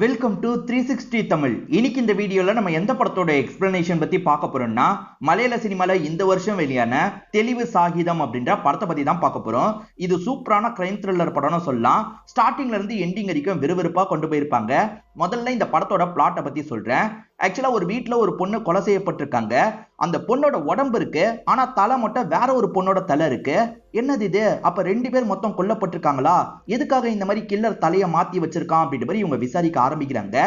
Welcome to 360 Tamil. இன்னைக்கு இந்த வீடியோல நம்ம எந்த படத்தோட எக்ஸ்பிளனேஷன் பத்தி பார்க்க போறோம்னா, மலையாள சினிமால இந்த வருஷம் வெளியான தெளிவு சாகிதம் அப்படின்ற படத்தை பத்தி தான் பார்க்க போறோம். இது சூப்பரான கிரைம் த்ரில்லர் படம்னு சொல்லலாம். ஸ்டார்டிங்ல இருந்து எண்டிங் வரைக்கும் விறுவிறுப்பா கொண்டு போயிருப்பாங்க. முதல்ல இந்த படத்தோட பிளாட்டை பத்தி சொல்றேன். ஆக்சுவலா ஒரு வீட்டுல ஒரு பொண்ணு கொலை செய்யப்பட்டிருக்காங்க. அந்த பொண்ணோட உடம்பு இருக்கு, ஆனா தலை மட்டும் வேற ஒரு பொண்ணோட தலை இருக்கு. என்னது இது? அப்ப ரெண்டு பேர் மொத்தம் கொல்லப்பட்டிருக்காங்களா? எதுக்காக இந்த மாதிரி கில்லர் தலையை மாத்தி வச்சிருக்கான் அப்படின்ற மாதிரி இவங்க விசாரிக்க ஆரம்பிக்கிறாங்க.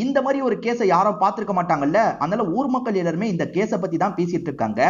இந்த மாதிரி ஒரு கேஸை யாரும் பார்த்திருக்க மாட்டாங்கல்ல, அதனால ஊர் மக்கள் எல்லாருமே இந்த கேஸை பத்தி தான் பேசிட்டு இருக்காங்க.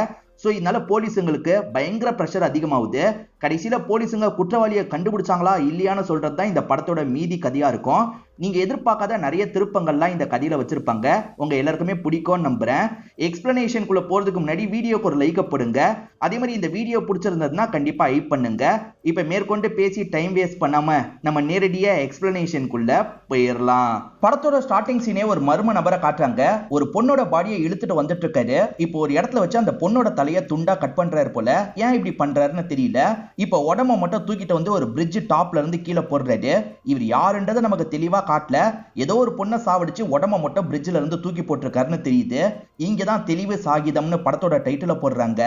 சோ இதனால போலீஸுங்களுக்கு பயங்கர பிரஷர் அதிகமாகுது. கடைசியில போலீஸுங்க குற்றவாளியை கண்டுபிடிச்சாங்களா இல்லையான்னு சொல்றதுதான் இந்த படத்தோட மீதி கதையா இருக்கும். நீங்க எதிர்பார்க்காத நிறைய திருப்பங்கள்லாம் இந்த கதையில வச்சிருப்பாங்க. உங்க எல்லாருக்குமே பிடிக்கும்னு நம்புறேன். எக்ஸ்பிளனேஷனுக்குள்ள போறதுக்கு முன்னாடி வீடியோக்கு ஒரு லைக் போடுங்க. அதே மாதிரி இந்த வீடியோ பிடிச்சிருந்ததுன்னா கண்டிப்பா ஹைப் பண்ணுங்க. இப்ப மேற்கொண்டு பேசி டைம் வேஸ்ட் பண்ணாம நம்ம நேரடியா எக்ஸ்பிளனேஷனுக்குள்ள போயிடலாம். படத்தோட ஸ்டார்டிங் சீனே ஒரு மர்ம நபரை காட்டுறாங்க. ஒரு பொண்ணோட பாடியை இழுத்துட்டு வந்துட்டு இருக்காரு. இப்போ ஒரு இடத்துல வச்சு அந்த பொண்ணோட தலையை துண்டா கட் பண்றாரு போல. ஏன் இப்படி பண்றாருன்னு தெரியல. இப்ப உடம்ப மட்டும் தூக்கிட்டு வந்து ஒரு பிரிட்ஜ் டாப்ல இருந்து கீழே போடுறாரு. இவர் யாருன்றதை நமக்கு தெளிவா காட்டல. ஏதோ ஒரு பொண்ணை சாவடிச்சு உடம்ப மட்டும் பிரிட்ஜ்ல இருந்து தூக்கி போட்டிருக்காருன்னு தெரியுது. இங்கதான் தெளிவு சாகிதம்னு படத்தோட டைட்டில போடுறாங்க.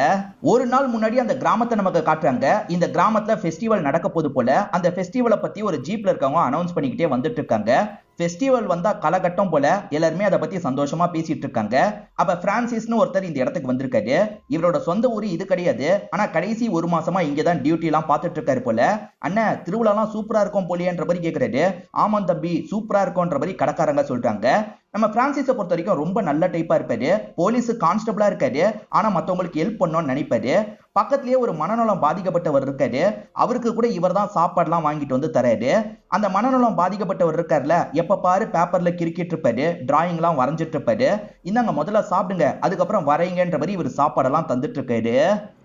ஒரு நாள் முன்னாடி அந்த கிராமத்தை நமக்கு காட்டுறாங்க. இந்த கிராமத்துல ஃபெஸ்டிவல் நடக்க போது போல. அந்த ஃபெஸ்டிவலை பத்தி ஒரு ஜீப்ல இருக்கவங்க அனௌன்ஸ் பண்ணிக்கிட்டே வந்துட்டு இருக்காங்க. ஃபெஸ்டிவல் வந்தா கலகட்டம் போல எல்லாருமே அதை பத்தி சந்தோஷமா பேசிட்டு இருக்காங்க. அப்ப பிரான்சிஸ்னு ஒருத்தர் இந்த இடத்துக்கு வந்திருக்காரு. இவரோட சொந்த ஊரு இது கிடையாது. ஆனா கடைசி ஒரு மாசமா இங்கதான் டியூட்டி எல்லாம் பார்த்துட்டு இருக்காரு போல. அண்ணன் திருவிழாலாம் சூப்பரா இருக்கும் போலியன்ற மாதிரி கேக்குறாரு. ஆமாம் தம்பி சூப்பரா இருக்கும்ன்ற மாதிரி கடைக்காரங்க சொல்றாங்க. நம்ம பிரான்சிஸை பொறுத்த வரைக்கும் ரொம்ப நல்ல டைப்பா இருப்பாரு. போலீஸ் கான்ஸ்டபிளா இருக்காரு. ஆனா மத்தவங்களுக்கு ஹெல்ப் பண்ணணும்னு நினைப்பாரு. பக்கத்திலேயே ஒரு மனநலம் பாதிக்கப்பட்டவர் இருக்காரு. அவருக்கு கூட இவர் தான் சாப்பாடுலாம் வாங்கிட்டு வந்து தராரு. அந்த மனநலம் பாதிக்கப்பட்டவர் இருக்காருல, எப்ப பாரு பேப்பர்ல கிரிக்கிட்டு இருப்பாரு, டிராயிங் எல்லாம் வரைஞ்சிட்டு இருப்பாரு. இந்தாங்க முதல்ல சாப்பிடுங்க, அதுக்கப்புறம் வரைங்கன்ற மாதிரி இவர் சாப்பாடெல்லாம் தந்துட்டு இருக்காரு.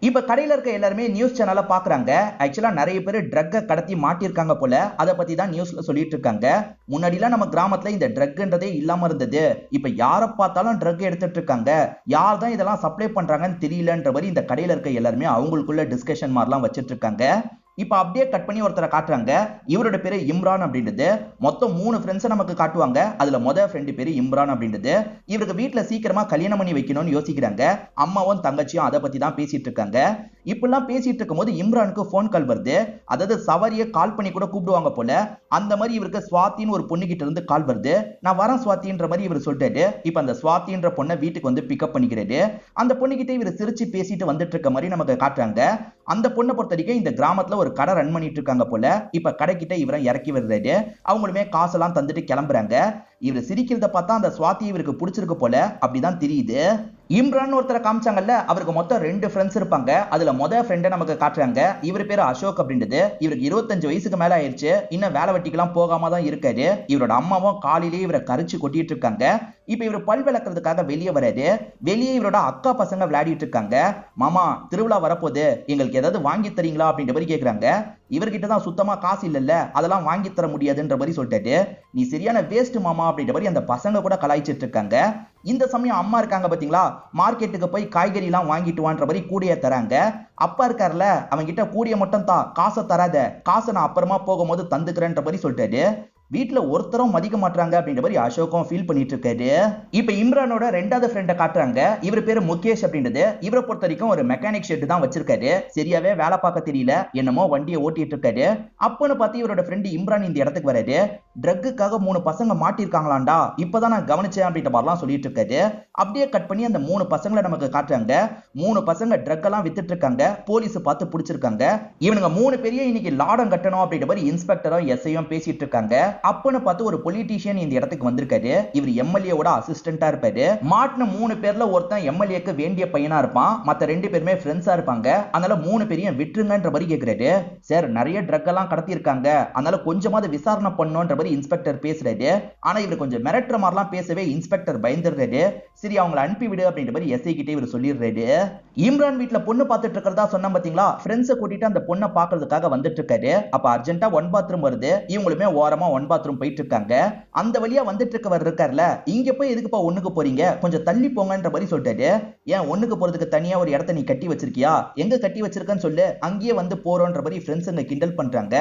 இப்ப கடையில இருக்க எல்லாருமே நியூஸ் சேனலை பாக்குறாங்க. ஆக்சுவலா நிறைய பேர் ட்ரக்கை கடத்தி மாட்டிருக்காங்க போல. அதை பத்தி தான் நியூஸ்ல சொல்லிட்டு இருக்காங்க. முன்னாடிலாம் நம்ம கிராமத்துல இந்த ட்ரக்ன்றதே இல்லாம இருந்தது. இப்ப யாரை பார்த்தாலும் ட்ரக் எடுத்துட்டு இருக்காங்க. யார் தான் இதெல்லாம் சப்ளை பண்றாங்கன்னு தெரியலன்ற மாதிரி இந்த கடையில இருக்க எல்லாருமே அவங்களுக்குள்ள டிஸ்கஷன் மாதிரிலாம் வச்சிட்டு இருக்காங்க. இப்ப அப்படியே கட் பண்ணி ஒருத்தரை காட்டுறாங்க. இவரோட பேரு இம்ரான் அப்படின்றது. மொத்தம் 3 ஃப்ரெண்ட்ஸ் நமக்கு காட்டுவாங்க. அதுல முதல் ஃப்ரெண்டு பேரு இம்ரான் அப்படின்றது. இவருக்கு வீட்டுல சீக்கிரமா கல்யாணம் பண்ணி வைக்கணும்னு யோசிக்கிறாங்க. அம்மாவும் தங்கச்சியும் அதை பத்தி தான் பேசிட்டு இருக்காங்க. இப்பெல்லாம் பேசிட்டு இருக்கும் போது இம்ரானுக்கு போன் கால் வருது. அதாவது சவாரியை கால் பண்ணி கூட கூப்பிடுவாங்க போல. அந்த மாதிரி இவருக்கு ஸ்வாத்தின்னு ஒரு பொண்ணு கிட்ட இருந்து கால் வருது. நான் வரேன் ஸ்வாத்தின்ற மாதிரி இவர் சொல்லிட்டாரு. இப்ப அந்த ஸ்வாத்தின்ற பொண்ணை வீட்டுக்கு வந்து பிக்கப் பண்ணிக்கிறாரு. அந்த பொண்ணுகிட்ட இவர் சிரிச்சு பேசிட்டு வந்துட்டு இருக்க மாதிரி நமக்கு காட்டுறாங்க. அந்த பொண்ணை பொறுத்த வரைக்கும் இந்த கிராமத்துல ஒரு கடை ரன் பண்ணிட்டு இருக்காங்க போல. இப்ப கடைக்கிட்ட இவரை இறக்கி விடுறாரு. அவங்களுமே காசெல்லாம் தந்துட்டு கிளம்புறாங்க. இவர் சிரிக்கிறத பார்த்தா அந்த ஸ்வாதி இவருக்கு பிடிச்சிருக்கு போல. அப்படிதான் தெரியுது. இம்ரான் ஒருத்தரை காமிச்சாங்கல்ல, அவருக்கு மொத்தம் 2 ஃப்ரெண்ட்ஸ் இருப்பாங்க. அதுல முதல் ஃப்ரெண்டை நமக்கு காட்டுறாங்க. இவர் பேரு அசோக் அப்படின்றது. இவருக்கு 25 வயசுக்கு மேல ஆயிடுச்சு. இன்னும் வேலை வெட்டிக்கெல்லாம் போகாம தான் இருக்காரு. இவரோட அம்மாவும் காலையிலேயே இவரை கரிச்சு கொட்டிட்டு இருக்காங்க. இப்ப இவர் பல் விளக்குறதுக்காக வெளியே வராரு. வெளியே இவரோட அக்கா பசங்க விளையாடிட்டு இருக்காங்க. மாமா திருவிழா வரப்போகுது, எங்களுக்கு ஏதாவது வாங்கி தரீங்களா அப்படின்ற மாதிரி கேக்குறாங்க. இவர்கிட்ட தான் சுத்தமா காசு இல்லல்ல, அதெல்லாம் வாங்கி தர முடியாதுன்ற மாதிரி சொல்லிட்டாரு. நீ சரியான வேஸ்ட் மாமா அப்படின்ற மாதிரி அந்த பசங்க கூட கலாய்ச்சிட்டு இருக்காங்க. இந்த சமயம் அம்மா இருக்காங்க பாத்தீங்களா, மார்க்கெட்டுக்கு போய் காய்கறி எல்லாம் வாங்கிட்டு வான்ற மாதிரி கூடைய தராங்க. அப்பா இருக்காருல, அவங்க கிட்ட கூடிய மட்டும் தான், காசை தராத, காசை நான் அப்புறமா போகும்போது தந்துக்கிறேன்ற மாதிரி சொல்லிட்டாரு. வீட்டுல ஒருத்தரும் மதிக்க மாட்டாங்க அப்படின்ற மாதிரி அசோகம் ஃபீல் பண்ணிட்டு இருக்காரு. இப்ப இம்ரானோட 2வது ஃப்ரெண்டை காட்டுறாங்க. இவர் பேரு முகேஷ் அப்படின்றது. இவரை பொறுத்த வரைக்கும் ஒரு மெக்கானிக் ஷெட் தான் வச்சிருக்காரு. சரியாவே வேலை பார்க்க தெரியல, என்னமோ வண்டியை ஓட்டிட்டு இருக்காரு. அப்பன்னு பார்த்து இவரோட ஃப்ரெண்டு இம்ரான் இந்த இடத்துக்கு வராரு. ட்ரக்குக்காக 3 பசங்க மாட்டிருக்காங்களாண்டா, இப்பதான் நான் கவனிச்சேன் அப்படின்ற மாதிரிலாம் சொல்லிட்டு இருக்காரு. அப்படியே கட் பண்ணி அந்த 3 பசங்களை நமக்கு காட்டுறாங்க. 3 பசங்க ட்ரக் எல்லாம் வித்துட்டு இருக்காங்க. போலீஸ் பார்த்து பிடிச்சிருக்காங்க. இவனுங்க 3 பேரையும் இன்னைக்கு லாடம் கட்டணும் அப்படின்ற மாதிரி இன்ஸ்பெக்டரும் எஸ்ஐயும் பேசிட்டு இருக்காங்க. அப்பன்னு பார்த்து ஒரு பொலிட்டீஷியன் இந்த இடத்துக்கு வந்திருக்காரு. இவர் எம்எல்ஏவோட அசிஸ்டண்டா இருப்பாரு. மாட்டின 3 பேர்ல ஒருத்தன் எம்எல்ஏக்கு வேண்டிய பையனா இருப்பான். மத்த 2 பேருமே ஃப்ரெண்ட்ஸா இருப்பாங்க. அதனால 3 பேரையும் விட்டுருங்கன்ற மாதிரி கேக்குறாரு. சார் நிறைய ட்ரக் எல்லாம் கடத்தி இருக்காங்க, அதனால கொஞ்சமாவது விசாரணை பண்ணணும்ன்ற மாதிரி இன்ஸ்பெக்டர் பேசுறாரு. ஆனா இவர் கொஞ்சம் மிரட்டுற மாதிரிலாம் பேசவே இன்ஸ்பெக்டர் பயந்துடுறாரு. சரி அவங்களை அனுப்பி விடு அப்படின்ற மாதிரி எஸ்ஐ கிட்டே இவர் சொல்லிடுறாரு. இம்ரான் வீட்டுல பொண்ணு பார்த்துட்டு இருக்கிறதா சொன்னா பாத்தீங்களா, ஃப்ரெண்ட்ஸை கூட்டிட்டு அந்த பொண்ணை பாக்குறதுக்காக வந்துட்டு இருக்காரு. அப்ப அர்ஜென்ட்டா 1 பாத்ரூம் வருது. இவங்களுமே ஓரமா 1 பாத்ரூம் போயிட்டு இருக்காங்க. அந்த வழியா வந்துட்டு இருக்கவர் இருக்கார்ல, இங்க போய் எதுக்குப்பா ஒண்ணுக்கு போறீங்க, கொஞ்சம் தள்ளி போங்கன்ற மாதிரி சொல்லிட்டாரு. ஏன் ஒண்ணுக்கு போறதுக்கு தனியா ஒரு இடத்த நீ கட்டி வச்சிருக்கியா, எங்க கட்டி வச்சிருக்கன்னு சொல்லு, அங்கேயே வந்து போறோன்ற மாதிரி ஃப்ரெண்ட்ஸுங்க கிண்டல் பண்றாங்க.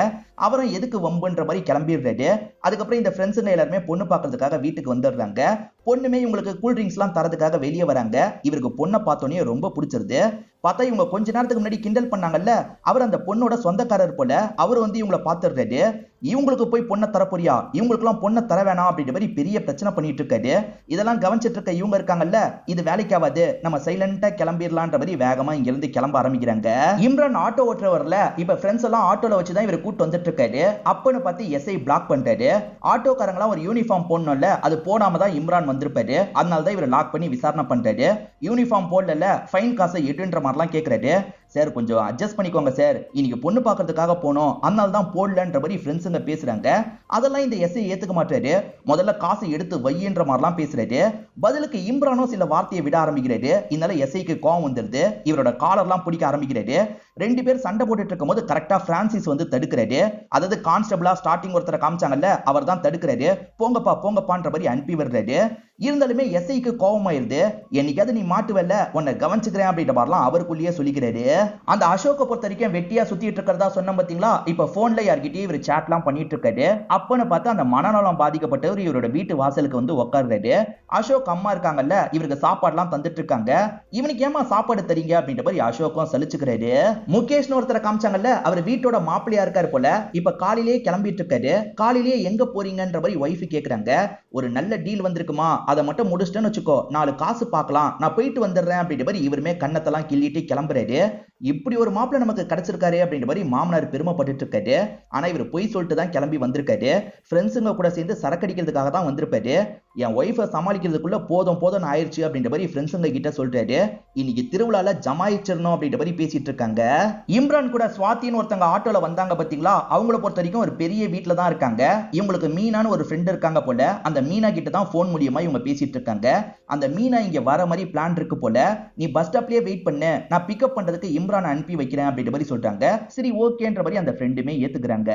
அவரும் எதுக்கு வம்புன்ற மாதிரி கிளம்பிடுறாரு. அதுக்கப்புறம் இந்த ஃப்ரெண்ட்ஸுங்க எல்லாருமே பொண்ணு பார்க்கறதுக்காக வீட்டுக்கு வந்துடுறாங்க. பொண்ணுமே இவங்களுக்கு கூல் ட்ரிங்க்ஸ் எல்லாம் தரதுக்காக வெளியே வராங்க. இவருக்கு பொண்ணை பார்த்தோன்னே ரொம்ப பிடிச்சிருது. பார்த்தா இவங்க கொஞ்ச நேரத்துக்கு முன்னாடி கிண்டல் பண்ணாங்கல்ல, அவர் அந்த பொண்ணோட சொந்தக்காரர் போல. அவர் வந்து இவங்களை பார்த்துடுறாரு. இவங்களுக்கு போய் பொண்ணை தரப்போறியா, இவங்களுக்குலாம் பொண்ணை தர வேணாம் அப்படின்ற மாதிரி பெரிய பிரச்சனை பண்ணிட்டு இருக்காரு. இதெல்லாம் கவனிச்சிட்டு இருக்க இவங்க இருக்காங்கல்ல, இது வேலைக்காவது, நம்ம சைலண்டா கிளம்பிடலான்ற மாதிரி வேகமா இங்க இருந்து கிளம்ப ஆரம்பிக்கிறாங்க. இம்ரான் ஆட்டோ ஓட்டுறவர்ல இப்ப ஃப்ரெண்ட்ஸ் எல்லாம் ஆட்டோல வச்சுதான் இவர் கூட்டு வந்துட்டு இருக்காரு. அப்பன்னு பார்த்து எஸ்ஐ பிளாக் பண்ணிட்டாரு. ஆட்டோக்காரங்களாம் ஒரு யூனிஃபார்ம் போடணும்ல, அது போடாம தான் இம்ரான் வந்திருப்பாரு. அதனால தான் இவர் லாக் பண்ணி விசாரணை பண்றாரு. யூனிஃபார்ம் போடல, ஃபைன் காசை எட்டுன்ற மாதிரிலாம் கேட்கிறாரு. சார் கொஞ்சம் அட்ஜஸ்ட் பண்ணிக்கோங்க சார், இன்னைக்கு பொண்ணு பார்க்கறதுக்காக போனோம், அதனால தான் போடலன்ற மாதிரி ஃப்ரெண்ட்ஸுங்க பேசுறாங்க. அதெல்லாம் இந்த எஸ்ஐ ஏத்துக்க மாட்டாரு. முதல்ல காசை எடுத்து வையின்ற மாதிரிலாம் பேசுறாரு. பதிலுக்கு இம்ரானும் சில வார்த்தையை விட ஆரம்பிக்கிறாரு. இதனால எஸ்ஐக்கு கோவம் வந்துருது. இவரோட காலர்லாம் பிடிக்க ஆரம்பிக்கிறாரு. ரெண்டு பேர் சண்டை போட்டுட்டு இருக்கும் போது கரெக்டா பிரான்சிஸ் வந்து தடுக்கிறாரு. அதாவது கான்ஸ்டபிளா ஸ்டார்டிங் ஒருத்தரை காமிச்சாங்கல்ல, அவர் தான் தடுக்கிறாரு. போங்கப்பா போங்கப்பான்ற மாதிரி அனுப்பி விடுறாரு. இருந்தாலுமே எஸ்ஐக்கு கோவமாயிருது. என்னைக்காவது நீ மாட்டுவல்ல, உன்னை கவனிச்சுக்கிறேன் அப்படின்ற மாதிரிலாம் அவருக்குள்ளேயே சொல்லிக்கிறாரு. அந்த அசோக்கை பொறுத்த வரைக்கும் வெட்டியா சுத்திட்டு இருக்கிறதா சொன்ன பாத்தீங்களா, இப்ப போன்ல யார்கிட்டயும் இவர் சாட்லாம் பண்ணிட்டு இருக்காரு. அப்பன்னு பார்த்து அந்த மனநலம் பாதிக்கப்பட்டவர் இவரோட வீட்டு வாசலுக்கு வந்து உட்கார்றாரு. அசோக் அம்மா இருக்காங்கல்ல, இவருக்கு சாப்பாடுலாம் தந்துட்டு இருக்காங்க. இவனுக்கு ஏமா சாப்பாடு தரீங்க அப்படின்ற மாதிரி அசோக்கும் சலிச்சுக்கிறாரு. முகேஷ்னு ஒருத்தரை காமிச்சாங்கல்ல, அவர் வீட்டோட மாப்பிள்ளையா இருக்காரு போல. இப்ப காலையிலேயே கிளம்பிட்டு இருக்காரு. காலையிலேயே எங்க போறீங்கன்ற மாதிரி ஒய்ஃப் கேக்குறாங்க. ஒரு நல்ல டீல் வந்திருக்குமா, அதை மட்டும் முடிச்சிட்டேன்னு வச்சுக்கோ, 4 காசு பார்க்கலாம், நான் போயிட்டு வந்துடுறேன் அப்படின்ற மாதிரி இவருமே கண்ணத்தெல்லாம் கிள்ளிட்டு கிளம்புறாரு. இப்படி ஒரு மாப்பிள்ளை நமக்கு கிடைச்சிருக்காரு அப்படின்ற மாதிரி மாமனார் பெருமைப்பட்டு இருக்காரு. ஆனா இவர் பொய் சொல்லிட்டு தான் கிளம்பி வந்திருக்காரு. ஃப்ரெண்ட்ஸுங்க கூட சேர்ந்து சரக்கடிக்கிறதுக்காக தான் வந்திருப்பாரு. என் ஒய்ஃபை சமாளிக்கிறதுக்குள்ள போதும் போதும் ஆயிடுச்சு அப்படின்ற மாதிரி ஃப்ரெண்ட்ஸுங்க கிட்ட சொல்றாரு. இன்னைக்கு திருவிழால ஜமாயிச்சிடணும் அப்படின்ற மாதிரி பேசிட்டு இருக்காங்க. இம்ரான் கூட ஸ்வாதின்னு ஒருத்தங்க ஆட்டோல வந்தாங்க பாத்தீங்களா, அவங்கள பொறுத்த வரைக்கும் ஒரு பெரிய வீட்டுல தான் இருக்காங்க. இவங்களுக்கு மீனான்னு ஒரு ஃப்ரெண்ட் இருக்காங்க போல. அந்த மீனா கிட்ட தான் போன் மூலியமா இவங்க பேசிட்டு இருக்காங்க. அந்த மீனா இங்க வர மாதிரி பிளான் இருக்கு போல. நீ பஸ் ஸ்டாப்லயே வெயிட் பண்ணு, நான் பிக்கப் பண்றதுக்கு இம்ரான் அனுப்பி வைக்கிறேன் அப்படின்ற மாதிரி சொல்றாங்க. சரி ஓகேன்ற மாதிரி அந்த ஃப்ரெண்டுமே ஏத்துக்கிறாங்க.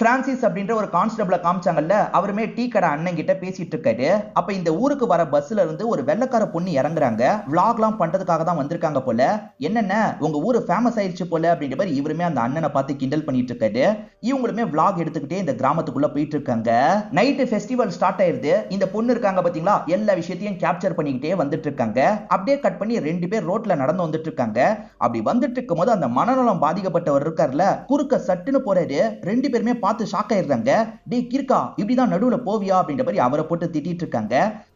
பிரான்சிஸ் அப்படின்ற ஒரு கான்ஸ்டபிள காமிச்சாங்கல்ல, அவருமே டீ கடை அண்ணன் கிட்ட பேசிட்டு இருக்காரு. அப்ப இந்த ஊருக்கு வர பஸ்ல இருந்து ஒரு வெள்ளக்கார பொண்ணு இறங்குறாங்க. விளாக்லாம் பண்றதுக்காக தான் வந்திருக்காங்க போல. என்னென்ன உங்க ஊரு ஃபேமஸ் ஆயிடுச்சு போல அப்படின்ற மாதிரி இவருமே அந்த அண்ணனை பார்த்து கிண்டல் பண்ணிட்டு இருக்காரு. இவங்களுமே விளாக் எடுத்துக்கிட்டே இந்த கிராமத்துக்குள்ள போயிட்டு இருக்காங்க. நைட்டு ஃபெஸ்டிவல் ஸ்டார்ட் ஆயிருது. இந்த பொண்ணு இருக்காங்க பாத்தீங்களா, எல்லா விஷயத்தையும் கேப்சர் பண்ணிக்கிட்டே வந்துட்டு இருக்காங்க. அப்படியே கட் பண்ணி 2 பேர் ரோட்ல நடந்து வந்துட்டு இருக்காங்க. அப்படி வந்துட்டு இருக்கும்போது அந்த மனநலம் பாதிக்கப்பட்டவர் இருக்கார்ல, குறுக்க சட்டுன்னு போறாரு. 2 பேருமே பார்த்து ஷாக் ஆயிடுறாங்க. டே கிறுக்கா, இப்படிதான் நடுவுல போவியா அப்படின்ற மாதிரி அவரை போட்டு திட்டிட்டு இருக்காங்க.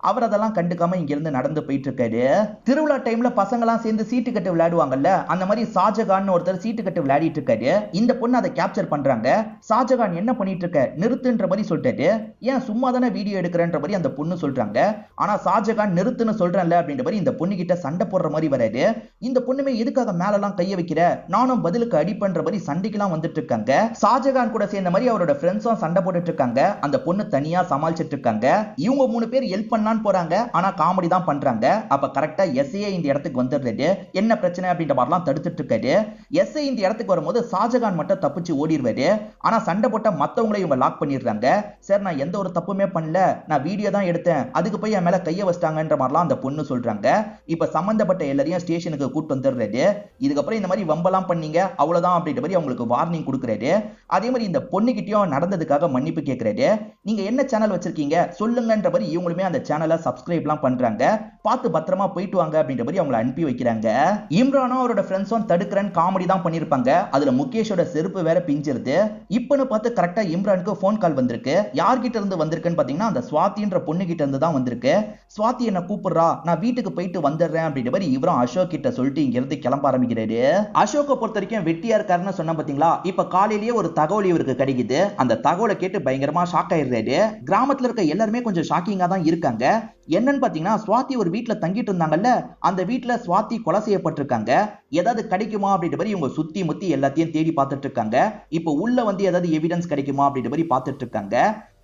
அவர் அதெல்லாம் கண்டுக்காம இங்க இருந்து நடந்து போயிட்டு இருக்காரு. திருவிழா டைம்ல பசங்க எல்லாம் சேர்ந்து சீட்டு கட்டு விளையாடுவாங்கல்ல, அந்த மாதிரி ஷாஜகான் ஒருத்தர் சீட்டு கட்டு விளையாடிட்டு இருக்காரு. இந்த பொண்ணு அதை கேப்சர் பண்றாங்க. ஷாஜகான் என்ன பண்ணிட்டு இருக்க, நிறுத்துன்ற மாதிரி சொல்லிட்டாரு. ஏன் சும்மா தானே வீடியோ எடுக்கிறன்ற மாதிரி அந்த பொண்ணு சொல்றாங்க. ஆனா ஷாஜகான் நிறுத்துன்னு சொல்றேன்ல அப்படின்ற மாதிரி இந்த பொண்ணு கிட்ட சண்டை போடுற மாதிரி வராது. இந்த பொண்ணுமே எதுக்காக மேலெல்லாம் கைய வைக்கிற, நானும் பதிலுக்கு அடிப்பன்ற மாதிரி சண்டைக்கெல்லாம் வந்துட்டு இருக்காங்க. ஷாஜகான் கூட சேர்ந்த மாதிரி அவரோட ஃப்ரெண்ட்ஸும் சண்டை போட்டுட்டு இருக்காங்க. அந்த பொண்ணு தனியா சமாளிச்சிட்டு இருக்காங்க. இவங்க 3 பேர் ஹெல்ப் பண்ணலான்னு போறாங்க. ஆனா காமெடி தான் பண்றாங்க. அப்ப கரெக்டா எஸ்ஐ இந்த இடத்துக்கு வந்துடுறாரு. என்ன பிரச்சனை அப்படின்ற மாதிரிலாம் தடுத்துட்டு இருக்காரு. எஸ்ஐ இந்த இடத்துக்கு வரும்போது ஷாஜகான் மட்டும் தப்பிச்சு ஓடிடுவாரு. ஆனா சண்டை போட்ட மத்தவங்களை இவங்க லாக் பண்ணிடுறாங்க. சார் நான் எந்த ஒரு தப்புமே பண்ணல, நான் வீடியோ தான் எடுத்தேன், அதுக்கு போய் என் மேல கைய வச்சிட்டாங்கன்ற மாதிரிலாம் அந்த பொண்ணு சொல்றாங்க. இப்ப சம்பந்தப்பட்ட எல்லாரையும் ஸ்டேஷனுக்கு கூட்டு வந்துடுறாரு. இதுக்கப்புறம் இந்த மாதிரி வம்பெல்லாம் பண்ணீங்க அவ்வளவுதான் அப்படின்ற மாதிரி அவங்களுக்கு வார்னிங் கொடுக்குறாரு. அதே மாதிரி இந்த பொண்ணுகிட்டயும் நடந்ததுக்காக மன்னிப்பு கேட்கிறாரு. நீங்க என்ன சேனல் வச்சிருக்கீங்க சொல்லுங்கன்ற மாதிரி இவங்களுமே அந்த சேனலை சப்ஸ்கிரைப்லாம் பண்றாங்க. பார்த்து பத்திரமா போயிட்டு வாங்க அப்படின்ற மாதிரி அவங்களை அனுப்பி வைக்கிறாங்க. இம்ரானும் அவரோட ஃப்ரெண்ட்ஸும் தடுக்கிறேன்னு காமெடி தான் பண்ணிருப்பாங்க. அதுல முகேஷோட செருப்பு வேற பிஞ்சிருது. இப்பன்னு பார்த்து கரெக்டா இம்ரானுக்கு போன் கால் வந்திருக்கு. யார்கிட்ட இருந்து வந்திருக்குன்னு பாத்தீங்கன்னா அந்த ஸ்வாதின்ற பொண்ணு கிட்ட இருந்து தான் வந்திருக்கு. ஸ்வாதி என்ன கூப்பிடுறா, நான் வீட்டுக்கு போயிட்டு வந்துடுறேன் அப்படின்ற மாதிரி இவரும் அசோக் கிட்ட சொல்லிட்டு இங்க இருந்து கிளம்ப ஆரம்பிக்கிறாரு. அசோக்கை பொறுத்த வரைக்கும் வெட்டியா இருக்காருன்னு சொன்ன பாத்தீங்களா, இப்ப காலையிலேயே ஒரு தகவல் இவருக்கு கிடைக்குது. அந்த தகவலை கேட்டு பயங்கரமா ஷாக் ஆயிடுறாரு. கிராமத்துல இருக்க எல்லாருமே கொஞ்சம் ஷாக்கிங்கா தான் இருக்காங்க. என்னன்னு பாத்தீங்கன்னா, ஸ்வாதி ஒரு வீட்டுல தங்கிட்டு இருந்தாங்கல்ல, அந்த வீட்டுல ஸ்வாதி கொலை செய்யப்பட்டிருக்காங்க. ஏதாவது கிடைக்குமா அப்படின்ற மாதிரி இவங்க சுத்தி முத்தி எல்லாத்தையும் தேடி பார்த்துட்டு இருக்காங்க. இப்ப உள்ள வந்து ஏதாவது எவிடன்ஸ் கிடைக்குமா அப்படின்ற மாதிரி பார்த்துட்டு இருக்காங்க.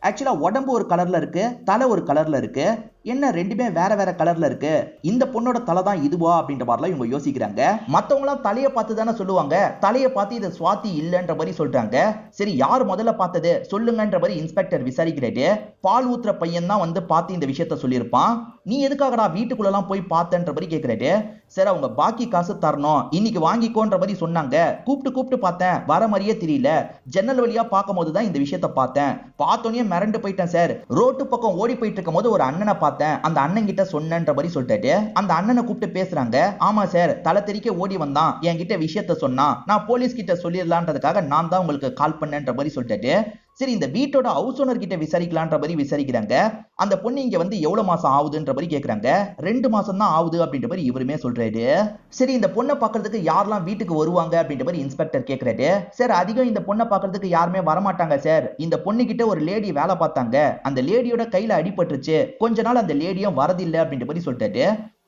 ஆக்சுவலா உடம்பு ஒரு கலர்ல இருக்கு, தலை ஒரு கலர்ல இருக்கு. என்ன ரெண்டுமே வேற வேற கலர்ல இருக்கு, இந்த பொண்ணோட தலை தான் இதுவா அப்படின்ற மாதிரிலாம் இவங்க யோசிக்கிறாங்க. மத்தவங்களாம் தலையை பார்த்து தானே சொல்லுவாங்க, தலையை பார்த்து இது சுவாதி இல்லைன்ற மாதிரி சொல்றாங்க. சரி யார் முதல்ல பார்த்தது சொல்லுங்கன்ற மாதிரி இன்ஸ்பெக்டர் விசாரிக்கிறாரு. பால் ஊத்துற பையன் தான் வந்து பார்த்து இந்த விஷயத்த சொல்லியிருப்பான். நீ எதுக்காகடா வீட்டுக்குள்ளலாம் போய் பார்த்தன்ற மாதிரி கேட்கிறாரு. சரி அவங்க பாக்கி காசு தரணும், இன்னைக்கு வாங்கிக்கோன்ற மாதிரி சொன்னாங்க. கூப்பிட்டு பார்த்தேன், வர மாதிரியே தெரியல. ஜன்னல் வழியா பார்க்கும் போது தான் இந்த விஷயத்த பார்த்தேன். பார்த்தோன்னே மிரண்டு போயிட்டேன் சார். ரோட்டு பக்கம் ஓடி போயிட்டு இருக்கும் போது ஒரு அண்ணனை பார்த்தேன், அந்த அண்ணன் கிட்ட சொன்னன்ற மாதிரி சொல்லிட்டாரு. அந்த அண்ணனை கூப்பிட்டு பேசுறாங்க. ஆமா சார், தலை தெறிக்க ஓடி வந்தான், என்கிட்ட விஷயத்த சொன்னான், நான் போலீஸ் கிட்ட சொல்லிடலான்றதுக்காக நான் தான் உங்களுக்கு கால் பண்ணேன்ற மாதிரி சொல்லிட்டாரு. சரி இந்த வீட்டோட ஹவுஸ் ஓனர் கிட்ட விசாரிக்கலான்ற மாதிரி விசாரிக்கிறாங்க. அந்த பொண்ணு இங்க வந்து எவ்வளவு மாசம் ஆகுதுன்ற மாதிரி கேக்குறாங்க. 2 மாசம் தான் ஆகுது அப்படின்ற மாதிரி இவருமே சொல்றாரு. சரி இந்த பொண்ணை பாக்குறதுக்கு யாரெல்லாம் வீட்டுக்கு வருவாங்க அப்படின்ற மாதிரி இன்ஸ்பெக்டர் கேக்குறாரு. சார் அதிகம் இந்த பொண்ணை பாக்குறதுக்கு யாருமே வரமாட்டாங்க சார். இந்த பொண்ணு கிட்ட ஒரு லேடி வேலை பார்த்தாங்க, அந்த லேடியோட கையில அடிபட்டுருச்சு, கொஞ்ச நாள் அந்த லேடியும் வரதில்லை அப்படின்ற மாதிரி சொல்லிட்டாரு.